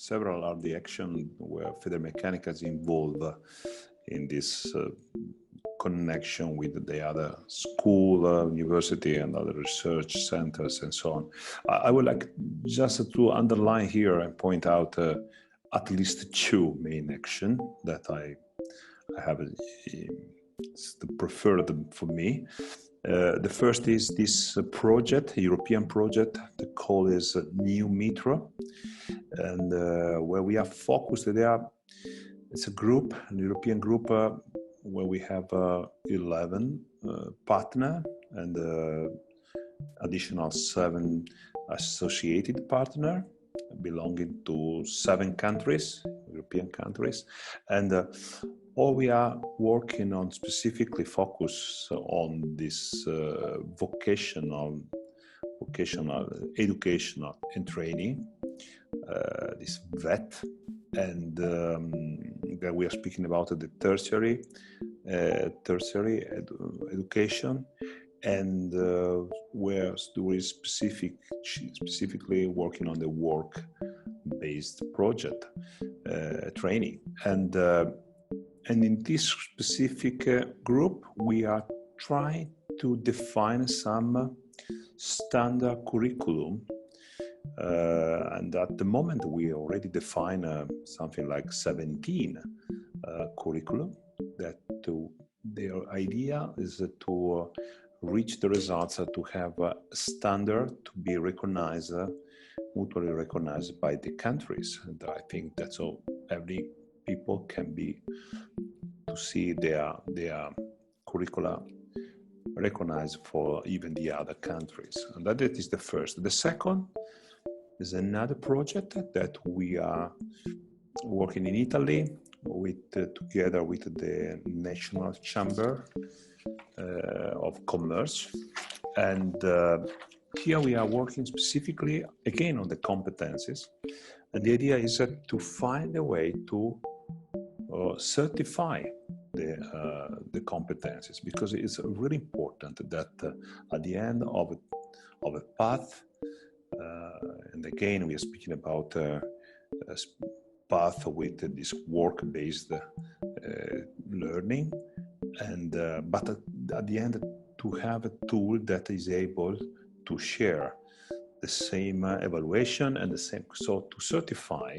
several are the action where Federmeccanica is involved in this connection with the other school, university, and other research centers and so on. I would like just to underline here and point out at least two main action that I have preferred for me. The first is this project, a European project. The call is New Metro, and where we are focused there. It's a group, a European group, where we have 11 partners and additional 7 associated partners belonging to 7 countries, European countries, and all we are working on specifically focus on this vocational educational and training, this VET, and that we are speaking about the tertiary education, and where we specifically working on the work-based project training, and in this specific group, we are trying to define some standard curriculum. And at the moment, we already define something like 17 curriculum that their idea is to reach the results, to have a standard to be recognized, mutually recognized by the countries. And I think that's all every people can be to see their curricula recognized for even the other countries. And that is the first. The second is another project that we are working in Italy with together with the National Chamber of Commerce, and here we are working specifically again on the competencies, and the idea is to find a way to certify the competencies, because it's really important that at the end of a path, and again we are speaking about a path with this work-based learning, and but at the end to have a tool that is able to share the same evaluation and the same, so to certify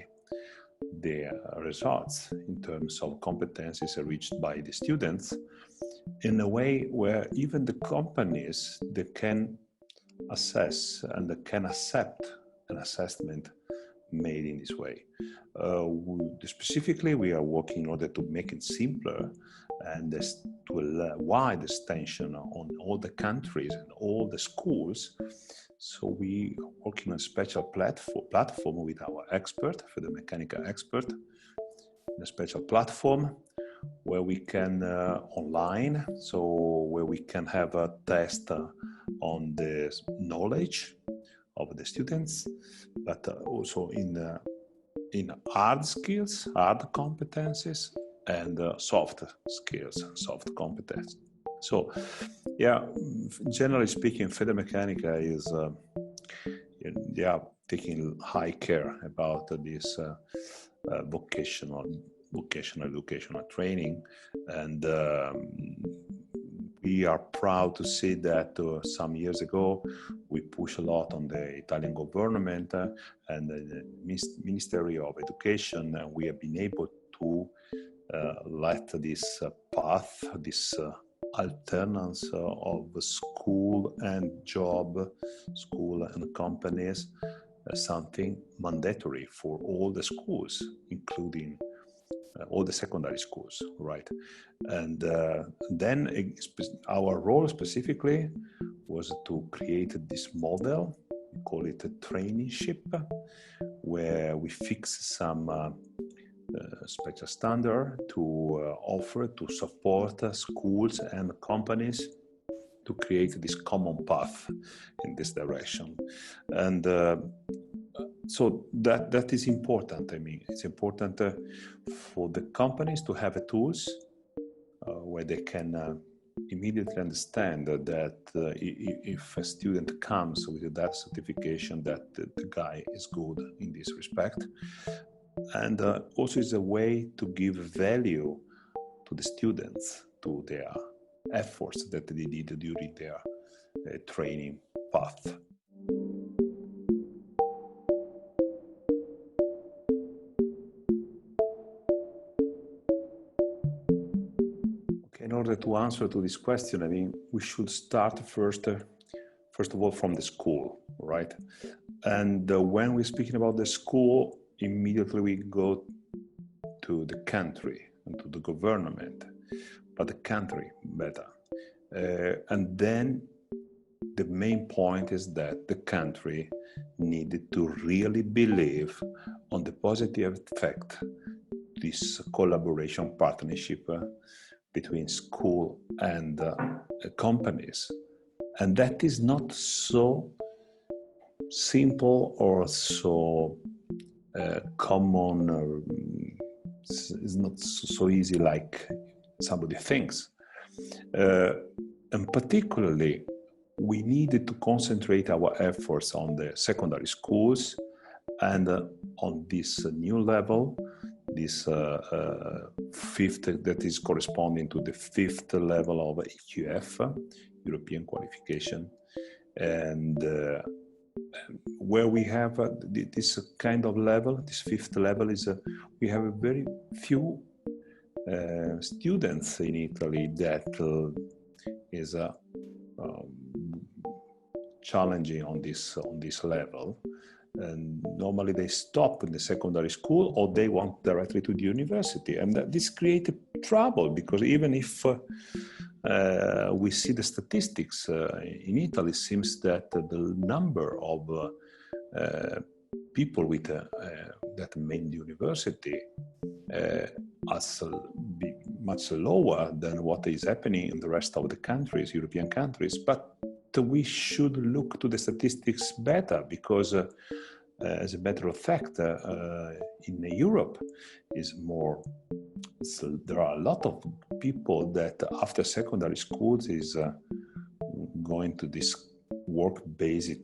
the results in terms of competencies reached by the students in a way where even the companies, they can assess and they can accept an assessment made in this way. Specifically, we are working in order to make it simpler and to a wide extension on all the countries and all the schools. So we are working on a special platform with our expert, Federmeccanica expert, a special platform where we can online, so where we can have a test on the knowledge of the students, but also in hard skills, hard competencies, and soft skills, soft competence. So, yeah, generally speaking, Federmeccanica is taking high care about this vocational educational training, and we are proud to see that some years ago we pushed a lot on the Italian government and the Ministry of Education, and we have been able to let this path, this alternance of school and job, school and companies, something mandatory for all the schools, including all the secondary schools, right? And then our role specifically was to create this model, we call it a traineeship, where we fix some special standard to offer to support schools and companies to create this common path in this direction. And so that is important. I mean, it's important for the companies to have tools where they can immediately understand that if a student comes with that certification, that the guy is good in this respect. And also is a way to give value to the students, to their efforts that they did during their training path. Okay, in order to answer to this question, I mean, we should start first of all from the school, right? And when we're speaking about the school, immediately we go to the country and to the government, but the country better. And then the main point is that the country needed to really believe on the positive effect this collaboration partnership between school and companies. And that is not so simple or so common, or it's not so easy like somebody thinks. And particularly, we needed to concentrate our efforts on the secondary schools and on this new level, this fifth, that is corresponding to the fifth level of EQF, European qualification, and where we have this kind of level, this fifth level is we have a very few students in Italy that is challenging on this level, and normally they stop in the secondary school or they want directly to the university, and this creates trouble because even if we see the statistics in Italy, it seems that the number of people with that main university is much lower than what is happening in the rest of the countries, European countries. But we should look to the statistics better because, as a matter of fact, in Europe is more. So there are a lot of people that after secondary schools is going to this work-based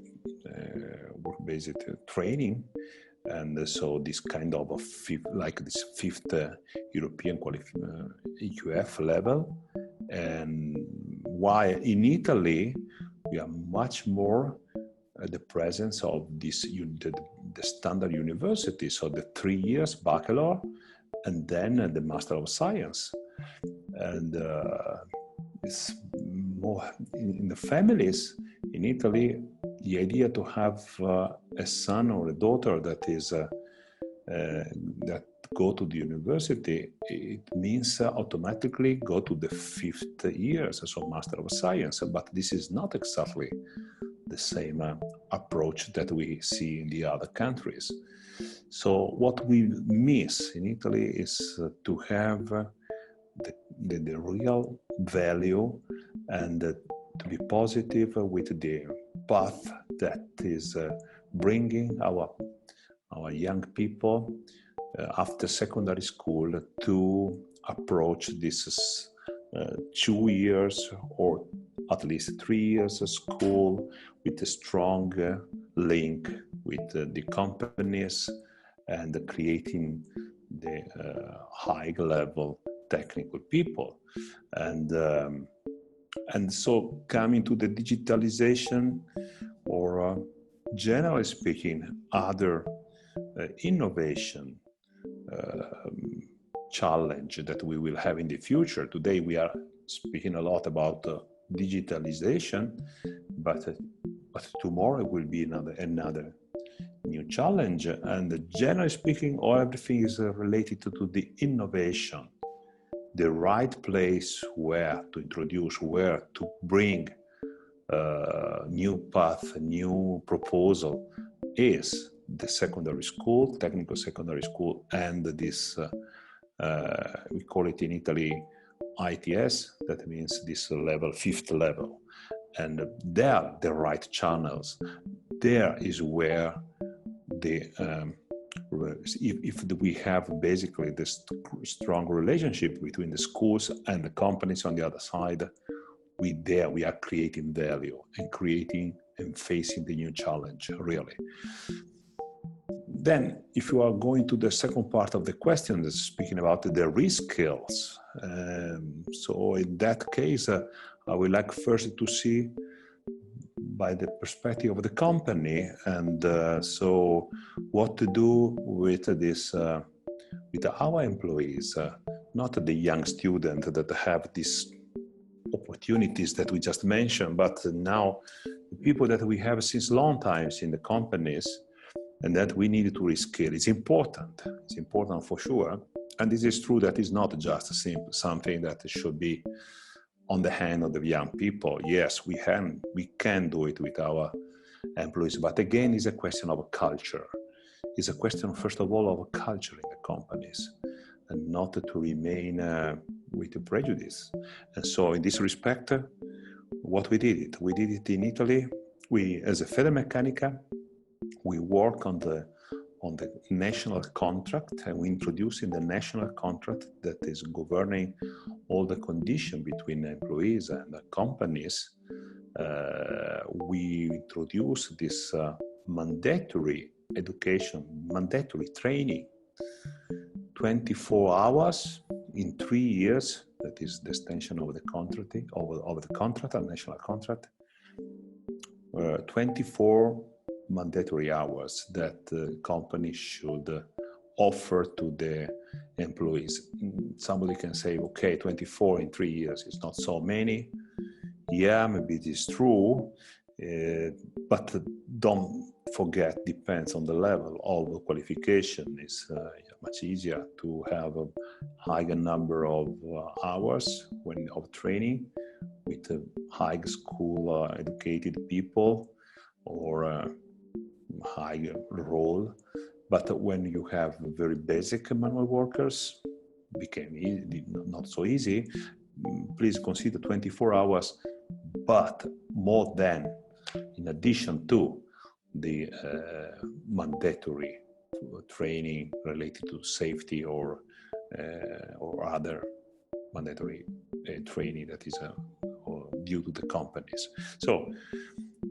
training, and so this kind of this fifth European EQF level. And why in Italy we are much more the presence of this the standard university, so the 3 years bachelor and then the Master of Science. And it's more in the families in Italy, the idea to have a son or a daughter that is that go to the university, it means automatically go to the fifth years, so Master of Science. But this is not exactly the same approach that we see in the other countries. So what we miss in Italy is to have the real value and to be positive with the path that is bringing our young people after secondary school to approach this 2 years or at least 3 years of school with a strong link with the companies and creating the high level technical people. And so coming to the digitalization, or generally speaking, other innovation challenge that we will have in the future. Today we are speaking a lot about digitalization, but tomorrow will be another new challenge. And generally speaking, everything is related to the innovation, the right place where to introduce, where to bring new path, new proposal is the secondary school, technical secondary school, and this, we call it in Italy ITS, that means this level, fifth level. And there, the right channels, there is where if we have basically this strong relationship between the schools and the companies on the other side, we are creating value and facing the new challenge, really. Then, if you are going to the second part of the question, speaking about the reskills, so in that case, I would like first to see by the perspective of the company, and so what to do with this, with our employees, not the young student that have these opportunities that we just mentioned, but now the people that we have since long times in the companies, and that we need to reskill. It's important for sure. And this is true that it's not just something that should be on the hand of the young people. Yes, we can do it with our employees, but again, it's a question of culture. It's a question, first of all, of culture in the companies, and not to remain with the prejudice. And so in this respect, what we did it in Italy. We, as a Federmeccanica, we work on the national contract, and we introduce in the national contract that is governing all the conditions between employees and the companies. We introduce this mandatory education, mandatory training, 24 hours in 3 years. That is the extension of the contract, of the contract, a national contract. 24 mandatory hours that the company should offer to the employees. Somebody can say, okay, 24 in 3 years is not so many. Yeah, maybe it is true, but don't forget, depends on the level of the qualification. It's much easier to have a higher number of hours of training with high school educated people, or higher role. But when you have very basic manual workers, became not so easy. Please consider 24 hours, but more than, in addition to the mandatory training related to safety or other mandatory training that is due to the companies. So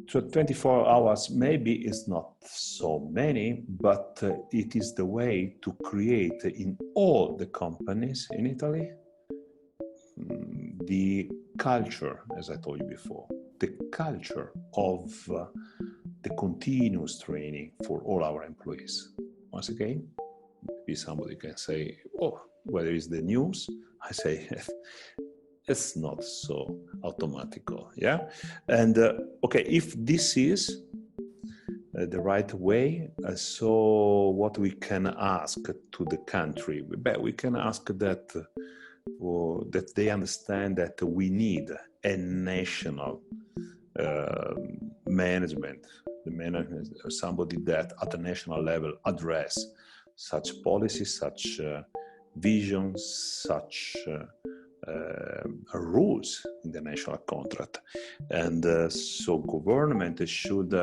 24 hours maybe is not so many, but it is the way to create in all the companies in Italy the culture, as I told you before, the culture of the continuous training for all our employees. Once again, maybe somebody can say, oh, where is the news? I say, it's not so automatical, yeah? And okay, if this is the right way, so what we can ask to the country? We can ask that that they understand that we need a national management, somebody that at the national level address such policies, such visions, such rules in the national contract. And so government should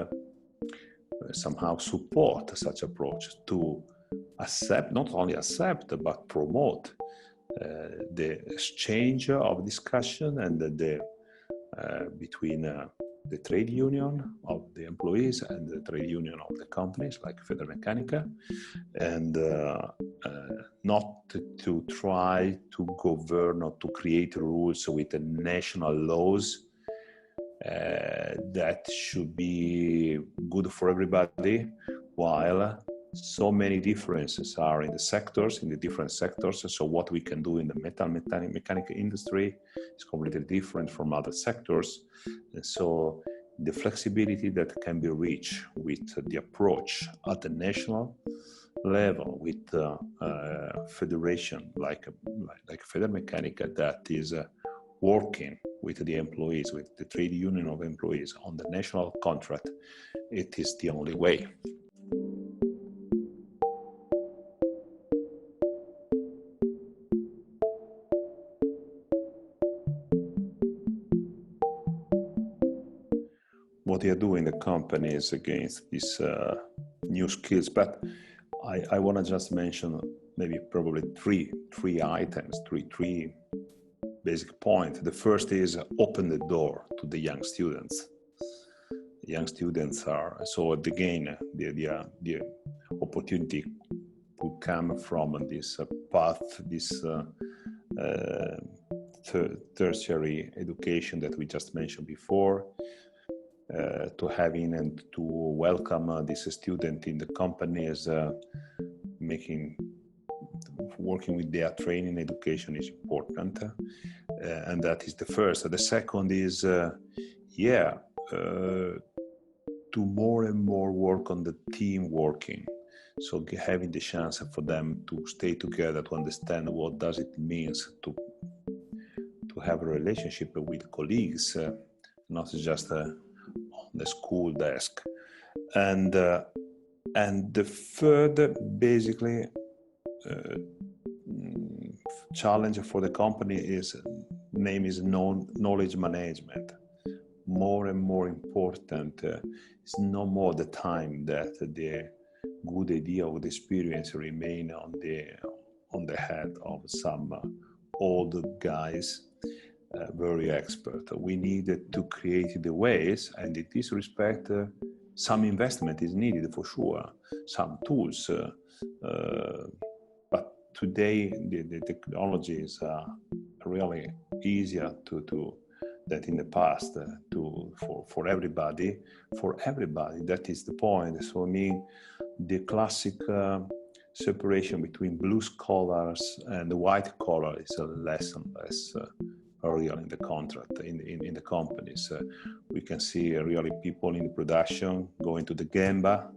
somehow support such approach to accept, not only accept, but promote the exchange of discussion and the between the trade union of the employees and the trade union of the companies like Federmeccanica, and not to try to govern or to create rules with the national laws that should be good for everybody, while so many differences are in the sectors, in the different sectors. So what we can do in the mechanical industry is completely different from other sectors. And so the flexibility that can be reached with the approach at the national level, with federation like Federmeccanica that is working with the employees, with the trade union of employees on the national contract, it is the only way. What they are doing the companies against these new skills, but I want to just mention maybe probably three items, three basic points. The first is open the door to the young students. young students are. So again, the opportunity could come from this path, this tertiary education that we just mentioned before, to having and to welcome this student in the companies, working with their training education is important, and that is the first. The second is, to more and more work on the team working. So having the chance for them to stay together, to understand what does it means to have a relationship with colleagues, not just on the school desk. And the third, basically, challenge for the company is knowledge management. More and more important. It's no more the time that the good idea or the experience remain on the head of some old guys, very expert. We need to create the ways, and in this respect, some investment is needed for sure, some tools. But today, the technologies are really easier to than in the past, for everybody. That is the point. So I mean, the classic separation between blue collars and the white collar is less and less real in the contract in the companies. We can see really people in the production going to the gemba,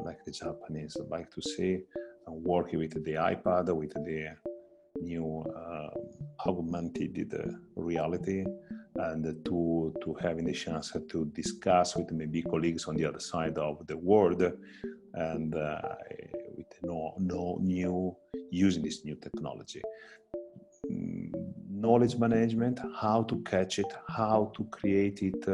like the Japanese like to say, and working with the iPad, with the new augmented reality, and to having the chance to discuss with maybe colleagues on the other side of the world, and with no new using this new technology. Knowledge management, how to catch it, how to create it,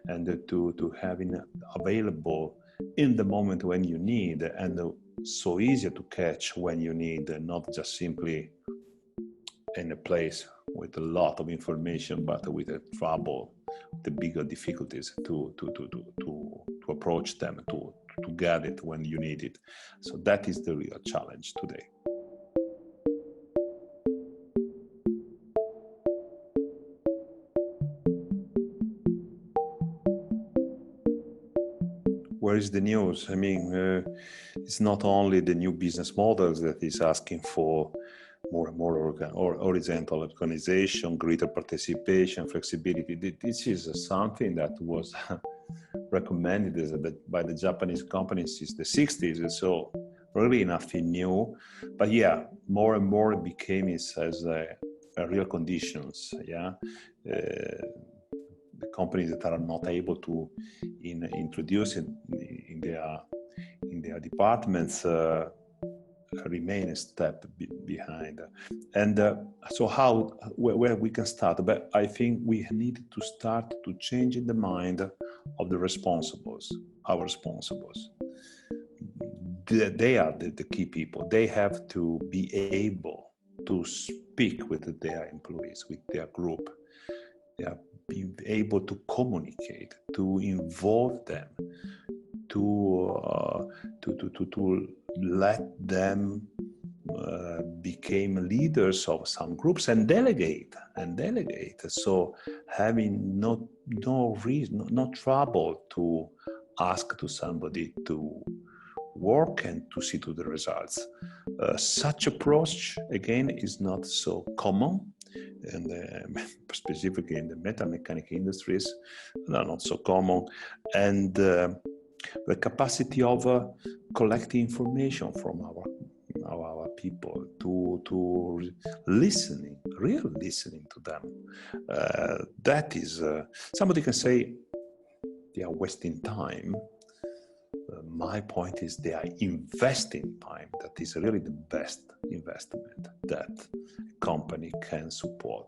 and to having available in the moment when you need, and so easier to catch when you need, not just simply in a place with a lot of information, but with the trouble, the bigger difficulties to approach them, to get it when you need it. So that is the real challenge today. Where is the news? I mean, it's not only the new business models that is asking for more and more horizontal organization, greater participation, flexibility. This is something that was recommended by the Japanese companies since the 60s, so really nothing new. But yeah, more and more it became as a real conditions. Yeah, the companies that are not able to introduce it in their departments remain a step behind. And so where we can start? But I think we need to start to change in the mind of the responsibles, our responsibles. They are the key people. They have to be able to speak with their employees, with their group. They are being able to communicate, to involve them, to let them become leaders of some groups and delegate. So having no reason, no trouble to ask to somebody to work and to see to the results. Such approach again is not so common, and specifically in the metal-mechanic industries, not so common. And the capacity of collecting information from our people, to listening, real listening to them. That is, somebody can say they are wasting time. My point is they are investing time. That is really the best investment that a company can support.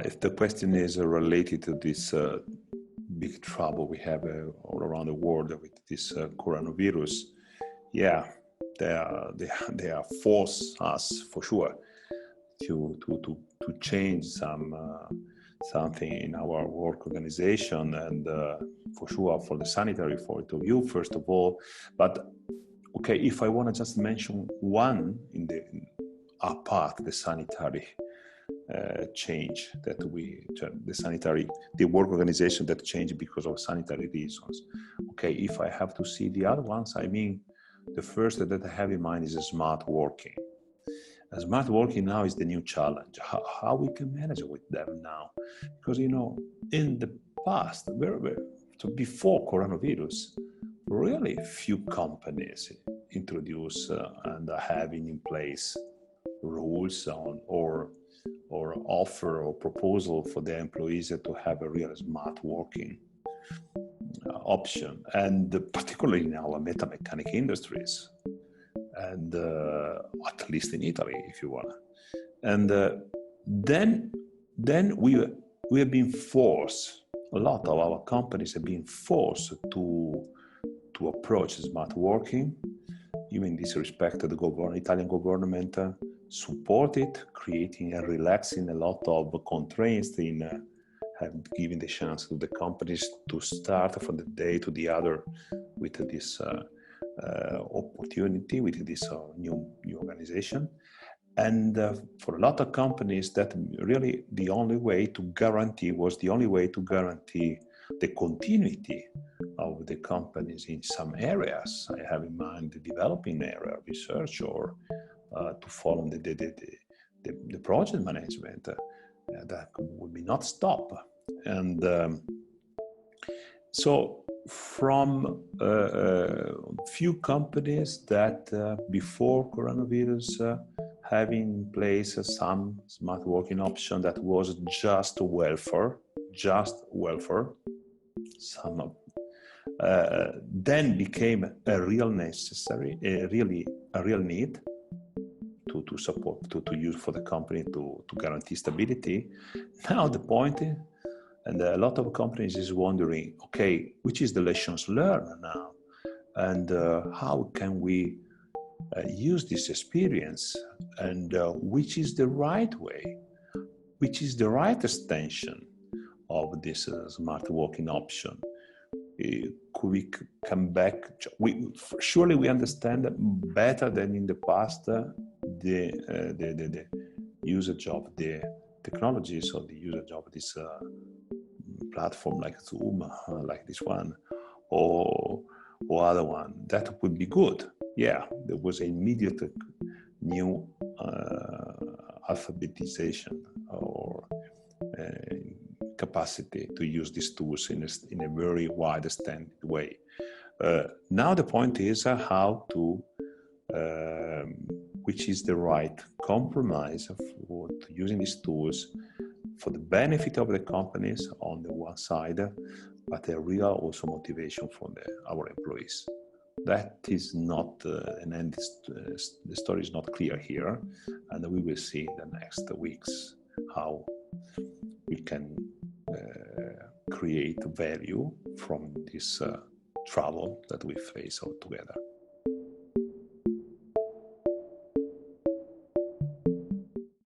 If the question is related to this big trouble we have all around the world with this coronavirus, yeah, they are force us for sure to change something in our work organization, and for sure for the sanitary point of view first of all. But okay, if I want to just mention one in the apart the sanitary change that the work organization that changed because of sanitary reasons. Okay, if I have to see the other ones, I mean, the first that I have in mind is smart working. Smart working now is the new challenge. How we can manage with them now? Because, you know, in the past, so before coronavirus, really few companies introduce and are having in place rules on or offer or proposal for their employees to have a real smart working option, and particularly in our metalmechanic industries, and at least in Italy, if you want. And then we have been forced. A lot of our companies have been forced to approach smart working. Even in this respect, the Italian government supported, creating and relaxing a lot of constraints in giving the chance to the companies to start from the day to the other with this opportunity, with this new organization. And for a lot of companies, that really the only way to guarantee the continuity of the companies in some areas. I have in mind the developing area, research, or to follow the project management that would be not stop. And so from few companies that before coronavirus having in place some smart working option that was just welfare, some then became a real necessary, a real need to support, to use for the company to guarantee stability. Now the point, and a lot of companies is wondering, okay, which is the lessons learned now, and how can we use this experience, and which is the right way, which is the right extension of this smart working option. Could we come back? Surely we understand better than in the past the usage of the technologies, or the usage of this platform like Zoom, like this one, or other one. That would be good. Yeah, there was an immediate new alphabetization or capacity to use these tools in a very wide extended way. Now the point is how to, which is the right compromise for using these tools for the benefit of the companies on the one side, but a real also motivation for our employees. That is not an end. The story is not clear here, and we will see in the next weeks how we can create value from this trouble that we face all together.